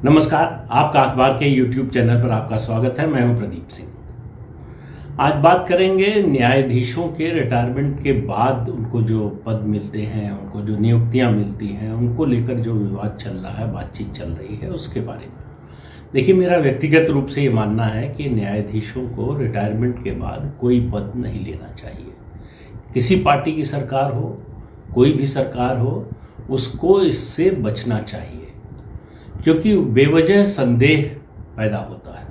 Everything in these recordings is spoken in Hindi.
नमस्कार। आपका अखबार के YouTube चैनल पर आपका स्वागत है। मैं हूं प्रदीप सिंह। आज बात करेंगे न्यायाधीशों के रिटायरमेंट के बाद उनको जो पद मिलते हैं, उनको जो नियुक्तियां मिलती हैं, उनको लेकर जो विवाद चल रहा है, बातचीत चल रही है, उसके बारे में। देखिए, मेरा व्यक्तिगत रूप से ये मानना है कि न्यायाधीशों को रिटायरमेंट के बाद कोई पद नहीं लेना चाहिए। किसी पार्टी की सरकार हो, कोई भी सरकार हो, उसको इससे बचना चाहिए, क्योंकि बेवजह संदेह पैदा होता है।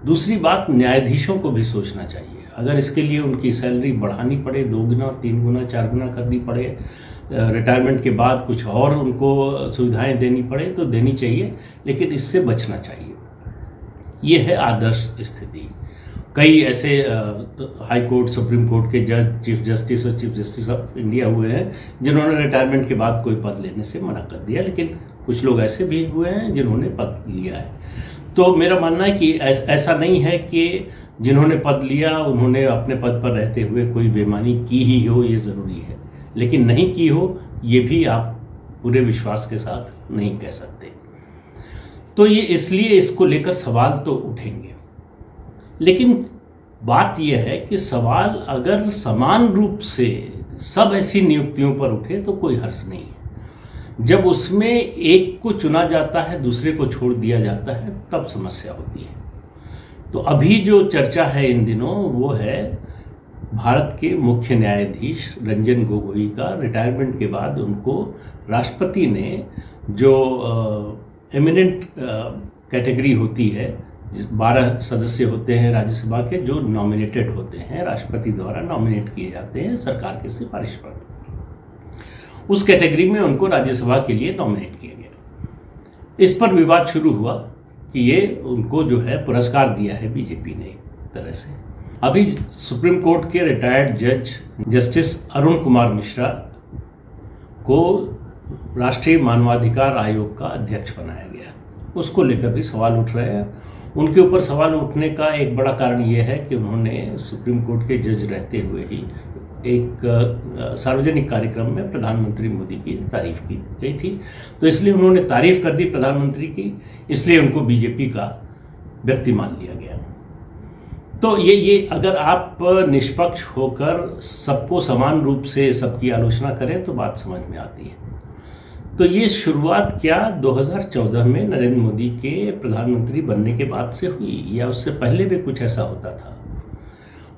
दूसरी बात, न्यायाधीशों को भी सोचना चाहिए। अगर इसके लिए उनकी सैलरी बढ़ानी पड़े, 2 गुना, 3 गुना, 4 गुना करनी पड़े, रिटायरमेंट के बाद कुछ और उनको सुविधाएं देनी पड़े तो देनी चाहिए, लेकिन इससे बचना चाहिए। ये है आदर्श स्थिति। कई ऐसे हाई कोर्ट, सुप्रीम कोर्ट के जज, चीफ जस्टिस और चीफ जस्टिस ऑफ इंडिया हुए हैं जिन्होंने रिटायरमेंट के बाद कोई पद लेने से मना कर दिया, लेकिन कुछ लोग ऐसे भी हुए हैं जिन्होंने पद लिया है। तो मेरा मानना है कि ऐसा नहीं है कि जिन्होंने पद लिया उन्होंने अपने पद पर रहते हुए कोई बेईमानी की ही हो, ये ज़रूरी है, लेकिन नहीं की हो ये भी आप पूरे विश्वास के साथ नहीं कह सकते। तो ये इसलिए इसको लेकर सवाल तो उठेंगे, लेकिन बात यह है कि सवाल अगर समान रूप से सब ऐसी नियुक्तियों पर उठे तो कोई हर्ज नहीं है। जब उसमें एक को चुना जाता है, दूसरे को छोड़ दिया जाता है, तब समस्या होती है। तो अभी जो चर्चा है इन दिनों वो है भारत के मुख्य न्यायाधीश रंजन गोगोई का रिटायरमेंट के बाद उनको राष्ट्रपति ने जो एमिनेंट कैटेगरी होती है, 12 सदस्य होते हैं राज्यसभा के जो नॉमिनेटेड होते हैं, राष्ट्रपति द्वारा नॉमिनेट किए जाते हैं सरकार की सिफारिश पर, उस कैटेगरी में उनको राज्यसभा के लिए नॉमिनेट किया गया। इस पर विवाद शुरू हुआ कि ये उनको जो है पुरस्कार दिया है बीजेपी ने एक तरह से। अभी सुप्रीम कोर्ट के रिटायर्ड जज जस्टिस अरुण कुमार मिश्रा को राष्ट्रीय मानवाधिकार आयोग का अध्यक्ष बनाया गया। उसको लेकर भी सवाल उठ रहे हैं। उनके ऊपर सवाल उठने का एक बड़ा कारण यह है कि उन्होंने सुप्रीम कोर्ट के जज रहते हुए ही एक सार्वजनिक कार्यक्रम में प्रधानमंत्री मोदी की तारीफ की गई थी, तो इसलिए उन्होंने तारीफ कर दी प्रधानमंत्री की, इसलिए उनको बीजेपी का व्यक्ति मान लिया गया। तो ये अगर आप निष्पक्ष होकर सबको समान रूप से सबकी आलोचना करें तो बात समझ में आती है। तो ये शुरुआत क्या 2014 में नरेंद्र मोदी के प्रधानमंत्री बनने के बाद से हुई, या उससे पहले भी कुछ ऐसा होता था?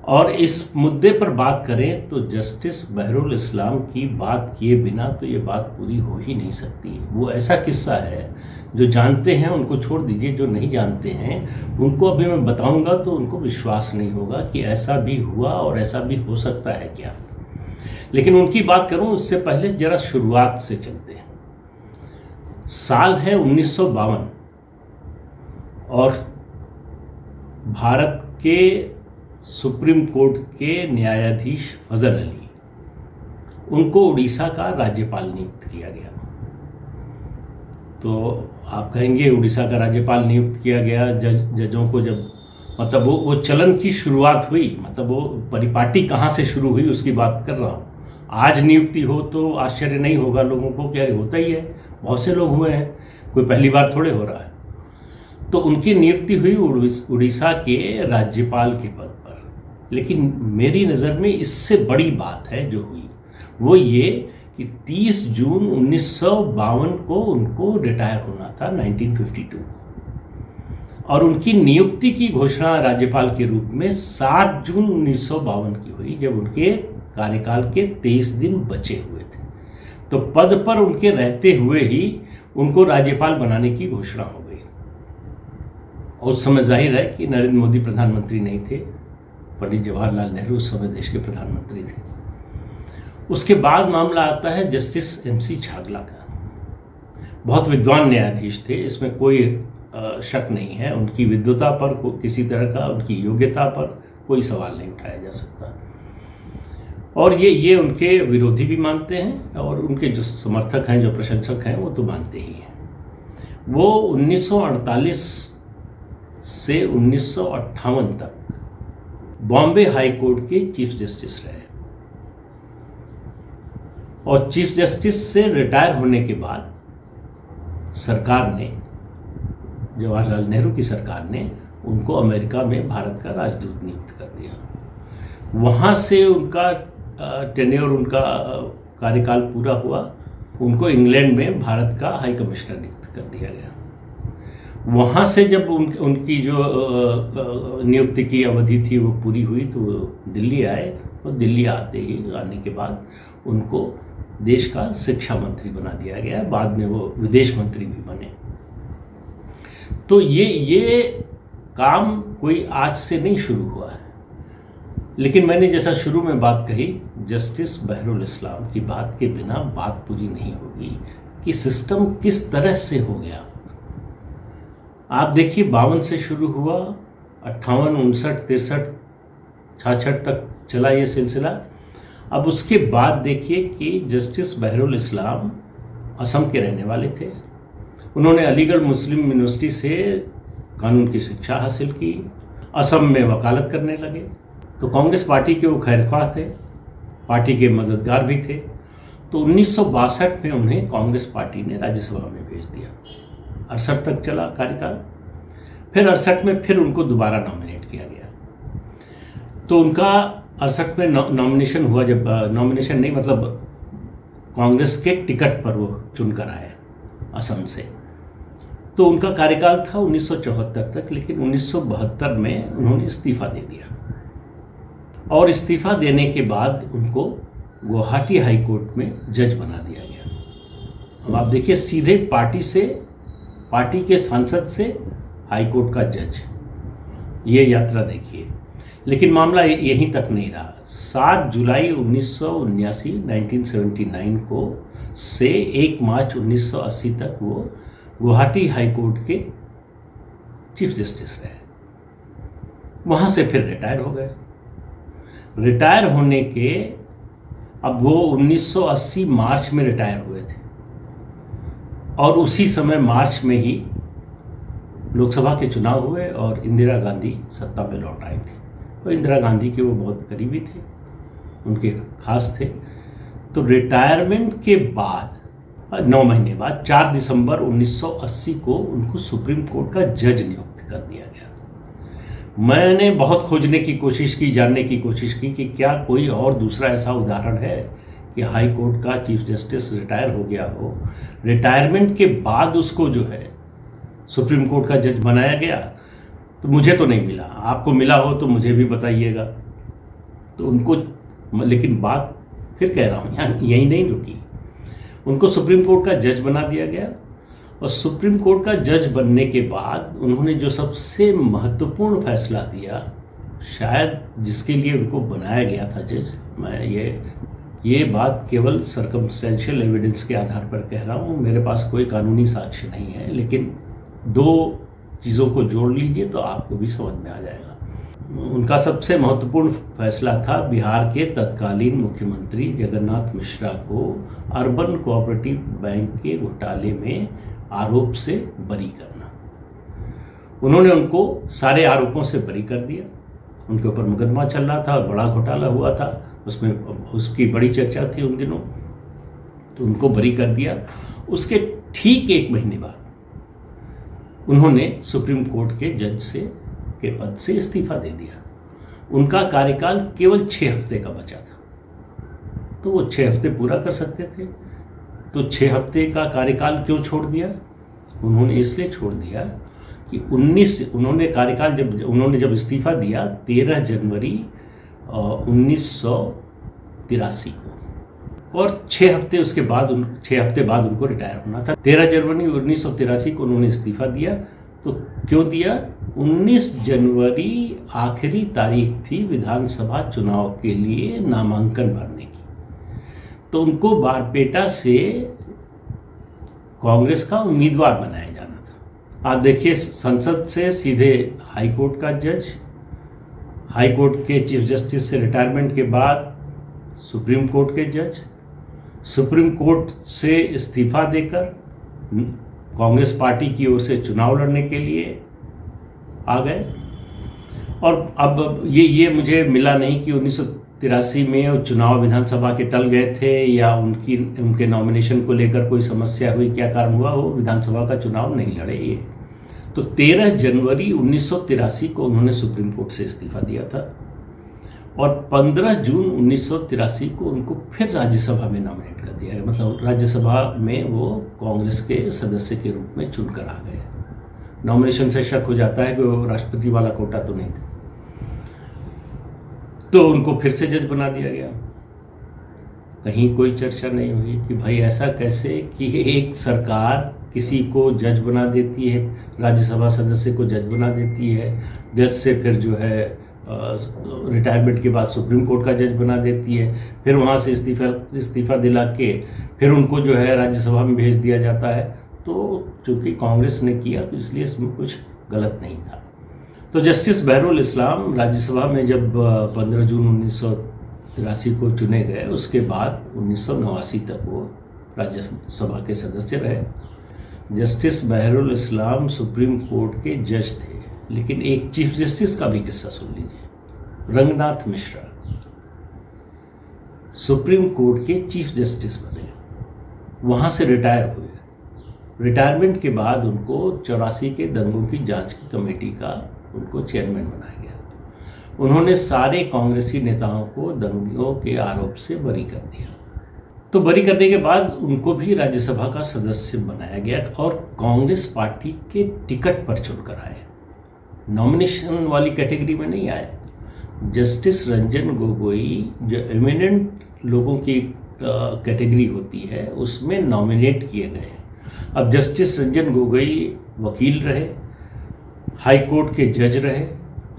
और इस मुद्दे पर बात करें तो जस्टिस बहरुल इस्लाम की बात किए बिना तो ये बात पूरी हो ही नहीं सकती। वो ऐसा किस्सा है, जो जानते हैं उनको छोड़ दीजिए, जो नहीं जानते हैं उनको अभी मैं बताऊंगा तो उनको विश्वास नहीं होगा कि ऐसा भी हुआ और ऐसा भी हो सकता है क्या। लेकिन उनकी बात करूं उससे पहले जरा शुरुआत से चलते हैं। साल है 1952 और भारत के सुप्रीम कोर्ट के न्यायाधीश फजल अली, उनको उड़ीसा का राज्यपाल नियुक्त किया गया। तो आप कहेंगे उड़ीसा का राज्यपाल नियुक्त किया गया, जजों को जब मतलब वो चलन की शुरुआत हुई, मतलब वो परिपाटी कहाँ से शुरू हुई उसकी बात कर रहा हूँ। आज नियुक्ति हो तो आश्चर्य नहीं होगा लोगों को, क्या होता ही है, बहुत से लोग हुए हैं, कोई पहली बार थोड़े हो रहा है। तो उनकी नियुक्ति हुई उड़ीसा के राज्यपाल के पद पर। लेकिन मेरी नज़र में इससे बड़ी बात है जो हुई वो ये कि 30 जून 1952 को उनको रिटायर होना था, 1952 को, और उनकी नियुक्ति की घोषणा राज्यपाल के रूप में 7 जून 1952 की हुई, जब उनके कार्यकाल के 23 दिन बचे हुए थे। तो पद पर उनके रहते हुए ही उनको राज्यपाल बनाने की घोषणा हो गई। और उस समय जाहिर है कि नरेंद्र मोदी प्रधानमंत्री नहीं थे, पंडित जवाहरलाल नेहरू उस समय देश के प्रधानमंत्री थे। उसके बाद मामला आता है जस्टिस MC छागला का। बहुत विद्वान न्यायाधीश थे, इसमें कोई शक नहीं है। उनकी विद्वता पर किसी तरह का, उनकी योग्यता पर कोई सवाल नहीं उठाया जा सकता। और ये उनके विरोधी भी मानते हैं, और उनके जो समर्थक हैं, जो प्रशंसक हैं, वो तो मानते ही हैं। वो 1948 से 1958 तक बॉम्बे हाई कोर्ट के चीफ जस्टिस रहे, और चीफ जस्टिस से रिटायर होने के बाद सरकार ने जवाहरलाल नेहरू की सरकार ने उनको अमेरिका में भारत का राजदूत नियुक्त कर दिया। वहाँ से उनका टेन्योर, उनका कार्यकाल पूरा हुआ, उनको इंग्लैंड में भारत का हाई कमिश्नर नियुक्त कर दिया गया। वहाँ से जब उनकी जो नियुक्ति की अवधि थी वो पूरी हुई तो वो दिल्ली आए, और दिल्ली आने के बाद उनको देश का शिक्षा मंत्री बना दिया गया। बाद में वो विदेश मंत्री भी बने। तो ये काम कोई आज से नहीं शुरू हुआ है, लेकिन मैंने जैसा शुरू में बात कही, जस्टिस बहरुल इस्लाम की बात के बिना बात पूरी नहीं होगी कि सिस्टम किस तरह से हो गया। आप देखिए, 52 से शुरू हुआ, 58, 59, 63, 66 तक चला ये सिलसिला। अब उसके बाद देखिए कि जस्टिस बहरुल इस्लाम असम के रहने वाले थे। उन्होंने अलीगढ़ मुस्लिम यूनिवर्सिटी से कानून की शिक्षा हासिल की, असम में वकालत करने लगे। तो कांग्रेस पार्टी के वो खैरख्वाह थे, पार्टी के मददगार भी थे। तो 1962 में उन्हें कांग्रेस पार्टी ने राज्यसभा में भेज दिया। 68 तक चला कार्यकाल। फिर 68 में फिर उनको दोबारा नॉमिनेट किया गया। तो उनका 68 में नॉमिनेशन हुआ, जब नॉमिनेशन नहीं मतलब कांग्रेस के टिकट पर वो चुनकर आए असम से। तो उनका कार्यकाल था 1974 तक, लेकिन 1972 में उन्होंने इस्तीफा दे दिया। और इस्तीफा देने के बाद उनको गुवाहाटी हाई कोर्ट में जज बना दिया गया। अब आप देखिए, सीधे पार्टी के सांसद से हाई कोर्ट का जज, ये यात्रा देखिए। लेकिन मामला यहीं तक नहीं रहा। 7 जुलाई 1979 को से 1 मार्च 1980 तक वो गुवाहाटी हाई कोर्ट के चीफ जस्टिस रहे। वहाँ से फिर रिटायर हो गए। रिटायर होने के अब वो 1980 मार्च में रिटायर हुए थे, और उसी समय मार्च में ही लोकसभा के चुनाव हुए और इंदिरा गांधी सत्ता में लौट आई थी। तो इंदिरा गांधी के वो बहुत करीबी थे, उनके खास थे। तो रिटायरमेंट के बाद 9 महीने बाद 4 दिसंबर 1980 को उनको सुप्रीम कोर्ट का जज नियुक्त कर दिया गया। मैंने बहुत खोजने की कोशिश की, जानने की कोशिश की कि क्या कोई और दूसरा ऐसा उदाहरण है कि हाई कोर्ट का चीफ जस्टिस रिटायर हो गया हो, रिटायरमेंट के बाद उसको जो है सुप्रीम कोर्ट का जज बनाया गया। तो मुझे तो नहीं मिला। आपको मिला हो तो मुझे भी बताइएगा। तो उनको, लेकिन बात फिर कह रहा हूँ, यहाँ यही नहीं रुकी। उनको सुप्रीम कोर्ट का जज बना दिया गया, और सुप्रीम कोर्ट का जज बनने के बाद उन्होंने जो सबसे महत्वपूर्ण फैसला दिया, शायद जिसके लिए उनको बनाया गया था जज, मैं ये बात केवल सर्कमस्टेंशियल एविडेंस के आधार पर कह रहा हूँ, मेरे पास कोई कानूनी साक्ष्य नहीं है, लेकिन 2 चीज़ों को जोड़ लीजिए तो आपको भी समझ में आ जाएगा। उनका सबसे महत्वपूर्ण फैसला था बिहार के तत्कालीन मुख्यमंत्री जगन्नाथ मिश्रा को अर्बन कोऑपरेटिव बैंक के घोटाले में आरोप से बरी करना। उन्होंने उनको सारे आरोपों से बरी कर दिया। उनके ऊपर मुकदमा चल रहा था, बड़ा घोटाला हुआ था, उसमें उसकी बड़ी चर्चा थी उन दिनों। तो उनको बरी कर दिया। उसके ठीक 1 महीने बाद उन्होंने सुप्रीम कोर्ट के जज के पद से इस्तीफा दे दिया। उनका कार्यकाल केवल 6 हफ्ते का बचा था, तो वो 6 हफ्ते पूरा कर सकते थे। तो 6 हफ्ते का कार्यकाल क्यों छोड़ दिया? उन्होंने इसलिए छोड़ दिया कि उन्होंने जब इस्तीफा दिया 13 जनवरी 1983 को, और 6 हफ्ते उसके बाद 6 हफ्ते बाद उनको रिटायर होना था। 13 जनवरी 1983 को उन्होंने इस्तीफा दिया। तो क्यों दिया? 19 जनवरी आखिरी तारीख थी विधानसभा चुनाव के लिए नामांकन भरने की। तो उनको बारपेटा से कांग्रेस का उम्मीदवार बनाया जाना था। आप देखिए, संसद से सीधे हाई कोर्ट का जज, हाई कोर्ट के चीफ जस्टिस से रिटायरमेंट के बाद सुप्रीम कोर्ट के जज, सुप्रीम कोर्ट से इस्तीफा देकर कांग्रेस पार्टी की ओर से चुनाव लड़ने के लिए आ गए। और अब ये मुझे मिला नहीं कि 1983 में वो चुनाव विधानसभा के टल गए थे या उनके नॉमिनेशन को लेकर कोई समस्या हुई, क्या कारण हुआ, वो विधानसभा का चुनाव नहीं लड़े ये। तो 13 जनवरी 1983 को उन्होंने सुप्रीम कोर्ट से इस्तीफा दिया था और 15 जून 1983 को उनको फिर राज्यसभा में नॉमिनेट कर दिया गया। मतलब राज्यसभा में वो कांग्रेस के सदस्य के रूप में चुनकर आ गए। नॉमिनेशन से शक हो जाता है कि वो राष्ट्रपति वाला कोटा तो नहीं था, तो उनको फिर से जज बना दिया गया। कहीं कोई चर्चा नहीं हुई कि भाई ऐसा कैसे कि एक सरकार किसी को जज बना देती है, राज्यसभा सदस्य को जज बना देती है, जज से फिर जो है रिटायरमेंट के बाद सुप्रीम कोर्ट का जज बना देती है, फिर वहाँ से इस्तीफा दिला के फिर उनको जो है राज्यसभा में भेज दिया जाता है। तो चूंकि कांग्रेस ने किया तो इसलिए इसमें कुछ गलत नहीं था। तो जस्टिस बहरुल इस्लाम राज्यसभा में जब 15 जून 1983 को चुने गए, उसके बाद 1989 तक वो राज्यसभा के सदस्य रहे। जस्टिस बहरुल इस्लाम सुप्रीम कोर्ट के जज थे, लेकिन एक चीफ जस्टिस का भी किस्सा सुन लीजिए। रंगनाथ मिश्रा सुप्रीम कोर्ट के चीफ जस्टिस बने, वहाँ से रिटायर हुए। रिटायरमेंट के बाद उनको 84 के दंगों की जांच की कमेटी का उनको चेयरमैन बनाया गया। उन्होंने सारे कांग्रेसी नेताओं को दंगों के आरोप से बरी कर दिया। तो बरी करने के बाद उनको भी राज्यसभा का सदस्य बनाया गया और कांग्रेस पार्टी के टिकट पर चुनकर आए, नॉमिनेशन वाली कैटेगरी में नहीं आए। जस्टिस रंजन गोगोई जो एमिनेंट लोगों की कैटेगरी होती है उसमें नॉमिनेट किए गए। अब जस्टिस रंजन गोगोई वकील रहे, हाई कोर्ट के जज रहे,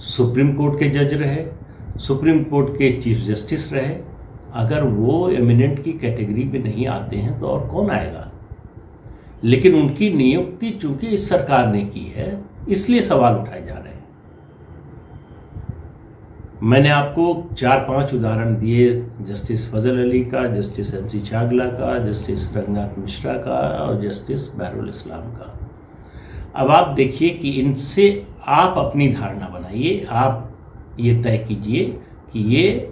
सुप्रीम कोर्ट के जज रहे, सुप्रीम कोर्ट के चीफ जस्टिस रहे। अगर वो एमिनेंट की कैटेगरी में नहीं आते हैं तो और कौन आएगा? लेकिन उनकी नियुक्ति चूंकि इस सरकार ने की है, इसलिए सवाल उठाए जा रहे हैं। मैंने आपको 4-5 उदाहरण दिए, जस्टिस फजल अली का, जस्टिस MC छागला का, जस्टिस रंगनाथ मिश्रा का और जस्टिस बहरुल इस्लाम का। अब आप देखिए कि इनसे आप अपनी धारणा बनाइए, आप ये तय कीजिए कि ये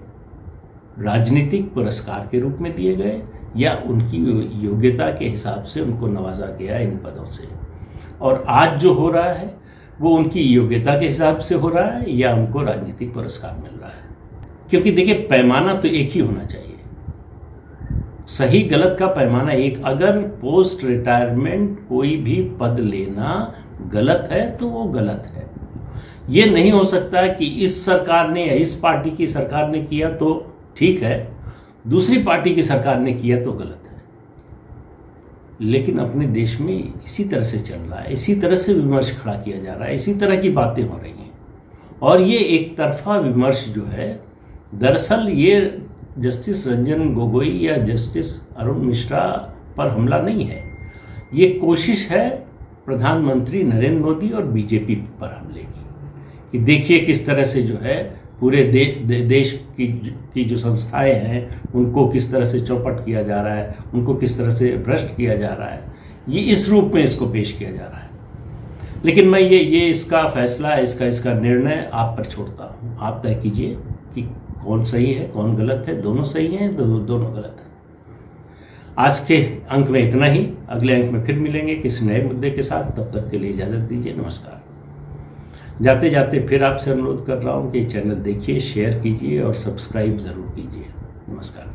राजनीतिक पुरस्कार के रूप में दिए गए या उनकी योग्यता के हिसाब से उनको नवाजा गया इन पदों से। और आज जो हो रहा है वो उनकी योग्यता के हिसाब से हो रहा है या उनको राजनीतिक पुरस्कार मिल रहा है। क्योंकि देखिए, पैमाना तो एक ही होना चाहिए, सही गलत का पैमाना एक। अगर पोस्ट रिटायरमेंट कोई भी पद लेना गलत है तो वो गलत है। ये नहीं हो सकता कि इस सरकार ने या इस पार्टी की सरकार ने किया तो ठीक है, दूसरी पार्टी की सरकार ने किया तो गलत है। लेकिन अपने देश में इसी तरह से चल रहा है, इसी तरह से विमर्श खड़ा किया जा रहा है, इसी तरह की बातें हो रही हैं। और ये एक तरफा विमर्श जो है, दरअसल ये जस्टिस रंजन गोगोई या जस्टिस अरुण मिश्रा पर हमला नहीं है, ये कोशिश है प्रधानमंत्री नरेंद्र मोदी और बीजेपी पर हमले की। कि देखिए किस तरह से जो है पूरे देश की जो संस्थाएं हैं उनको किस तरह से चौपट किया जा रहा है, उनको किस तरह से भ्रष्ट किया जा रहा है। ये इस रूप में इसको पेश किया जा रहा है। लेकिन मैं ये इसका फैसला, इसका निर्णय आप पर छोड़ता हूँ। आप तय कीजिए कि कौन सही है कौन गलत है। दोनों सही हैं, दोनों गलत हैं। आज के अंक में इतना ही। अगले अंक में फिर मिलेंगे किसी नए मुद्दे के साथ। तब तक के लिए इजाज़त दीजिए। नमस्कार। जाते जाते फिर आपसे अनुरोध कर रहा हूँ कि चैनल देखिए, शेयर कीजिए और सब्सक्राइब ज़रूर कीजिए। नमस्कार।